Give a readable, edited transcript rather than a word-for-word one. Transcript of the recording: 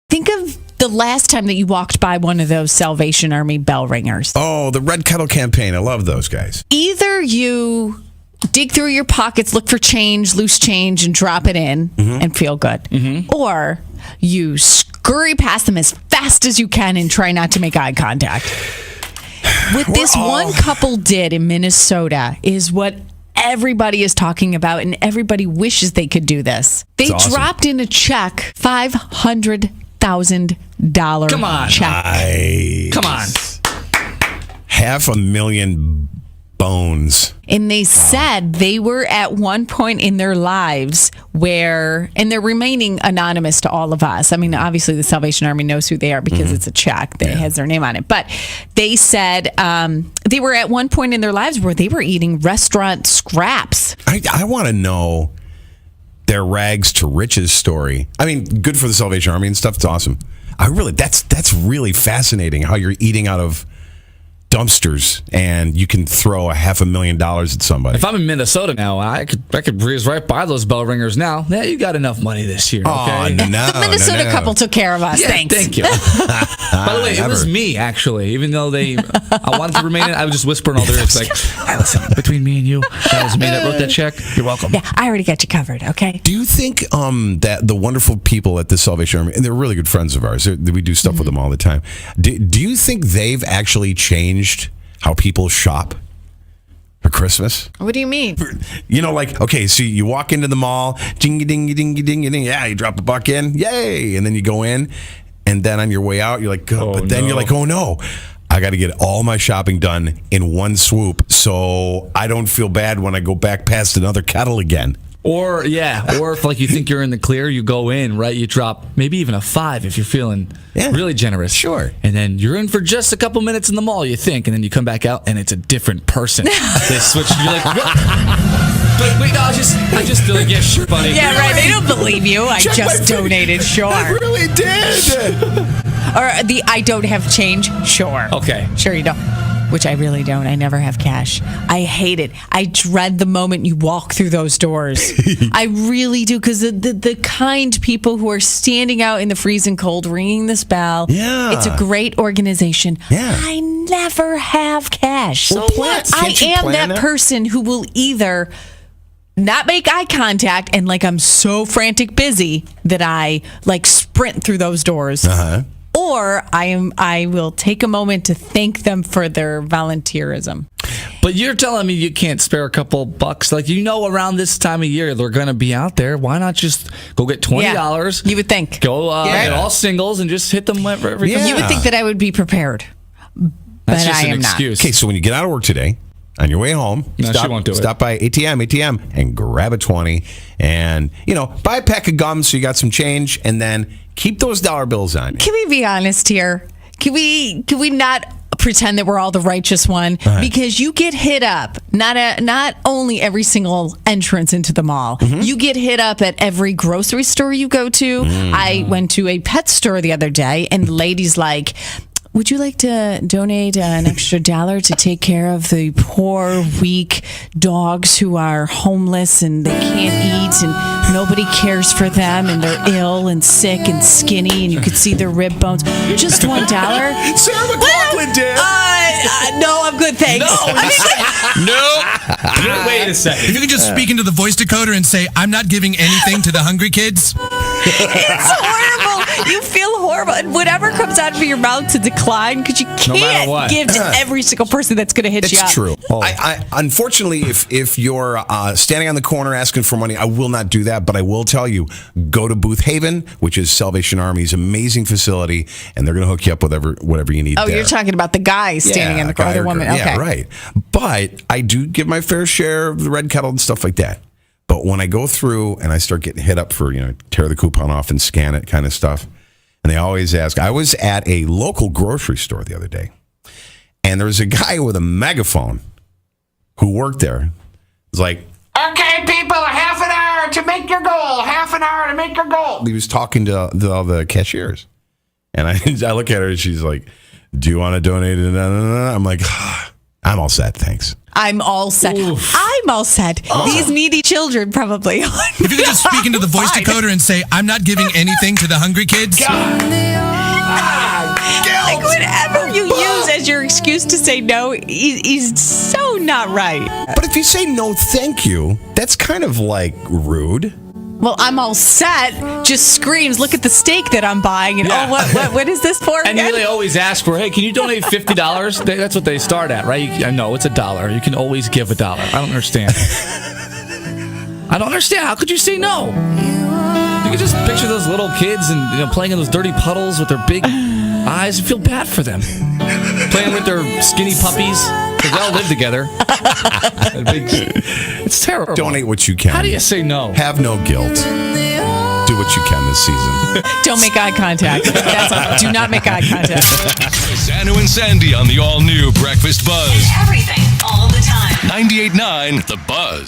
Think of the last time that you walked by one of those Salvation Army bell ringers. Oh, the Red Kettle campaign. I love those guys. Either you dig through your pockets, look for change, loose change, and drop it in and feel good. Or you scurry past them as fast as you can and try not to make eye contact. What this one couple did in Minnesota is what everybody is talking about, and everybody wishes they could do this. They dropped in a check, $500,000 check. Nice. Come on. $500,000 bones. And they said they were at one point in their lives where, and they're remaining anonymous to all of us. I mean, obviously the Salvation Army knows who they are because it's a check that has their name on it. But they said they were at one point in their lives where they were eating restaurant scraps. I want to know their rags to riches story. I mean, good for the Salvation Army and stuff. It's awesome. That's really fascinating how you're eating out of dumpsters and you can throw $500,000 at somebody. If I'm in Minnesota now, I could breeze right by those bell ringers now. Yeah, you got enough money this year. Okay? Oh, no. The Minnesota couple took care of us. Yeah, Thanks. thank you. By the way, it was me, actually. Even though I wanted to remain in, I was just whispering all their ears like, hey, listen, between me and you, that was me that wrote that check. You're welcome. Yeah, I already got you covered, okay? Do you think that the wonderful people at the Salvation Army, and they're really good friends of ours, we do stuff with them all the time, do you think they've actually changed how people shop for Christmas? What do you mean? You know, like, okay, so you walk into the mall, dingy dingy dingy dingy ding, yeah, you drop a buck in, yay, and then you go in, and then on your way out, you're like, you're like, oh no, I got to get all my shopping done in one swoop, so I don't feel bad when I go back past another kettle again. Or if like you think you're in the clear, you go in, right? You drop maybe even a 5 if you're feeling really generous. Sure. And then you're in for just a couple minutes in the mall, you think, and then you come back out and it's a different person. They switch. You're like, what? But wait, no, I just feel like, yeah, sure, buddy. Yeah, right. They don't believe you. I just donated. Sure. I really did. Or the I don't have change. Sure. Okay. Sure you don't. Which I really don't. I never have cash. I hate it. I dread the moment you walk through those doors. I really do, because the kind people who are standing out in the freezing cold ringing this bell. Yeah. It's a great organization. Yeah. I never have cash. Well, I am that person who will either not make eye contact and like I'm so frantic busy that I like sprint through those doors. Or I will take a moment to thank them for their volunteerism. But you're telling me you can't spare a couple bucks? Like, around this time of year, they're going to be out there. Why not just go get $20? Yeah, you would think. Go get all singles and just hit them every You would think that I would be prepared. That's just I an am excuse. Okay, so when you get out of work today, on your way home, she won't do it. Stop by ATM, and grab a 20, and buy a pack of gum so you got some change, and then keep those dollar bills on. Can we be honest here? Can we not pretend that we're all the righteous one? Because you get hit up not only every single entrance into the mall. You get hit up at every grocery store you go to. I went to a pet store the other day, and the lady's like, would you like to donate an extra $1 to take care of the poor, weak dogs who are homeless and they can't eat and nobody cares for them and they're ill and sick and skinny and you could see their rib bones? Just $1? Sarah McLachlan did. No, I'm good, thanks. No. Wait a second. If you could just speak into the voice decoder and say, I'm not giving anything to the hungry kids. It's horrible. You feel horrible. And whatever comes out of your mouth to decline, because you can't give to every single person that's going to hit you up. It's true. I unfortunately, if you're standing on the corner asking for money, I will not do that. But I will tell you, go to Booth Haven, which is Salvation Army's amazing facility, and they're going to hook you up with whatever you need. Oh, you're talking about the guy standing in the corner, the woman. Okay. Yeah, right. But I do give my fair share of the Red Kettle and stuff like that. But when I go through and I start getting hit up for, tear the coupon off and scan it kind of stuff, and they always ask, I was at a local grocery store the other day, and there was a guy with a megaphone who worked there. It's like, okay, people, half an hour to make your goal, half an hour to make your goal. He was talking to all the cashiers. And I look at her and she's like, do you want to donate it? I'm like, I I'm all set, thanks. I'm all set. Oof. I'm all set. These needy children probably. If you could just speak into the voice Fine. decoder and say, I'm not giving anything to the hungry kids. Like whatever you use as your excuse to say no is so not right. But if you say no, thank you, that's kind of like rude. Well, I'm all set. Just screams, look at the steak that I'm buying. And Yeah. what is this for? And again? they always ask for, hey, can you donate $50? That's what they start at, right? I know it's $1. You can always give $1. I don't understand. I don't understand. How could you say no? You can just picture those little kids and playing in those dirty puddles with their big eyes. I feel bad for them. Playing with their skinny puppies. Because they all live together. It's terrible. Donate what you can. How do you say no? Have no guilt. Do what you can this season. Don't make eye contact. That's all. Do not make eye contact. Sanu and Sandy on the all-new Breakfast Buzz. Everything, all the time. 98.9 The Buzz.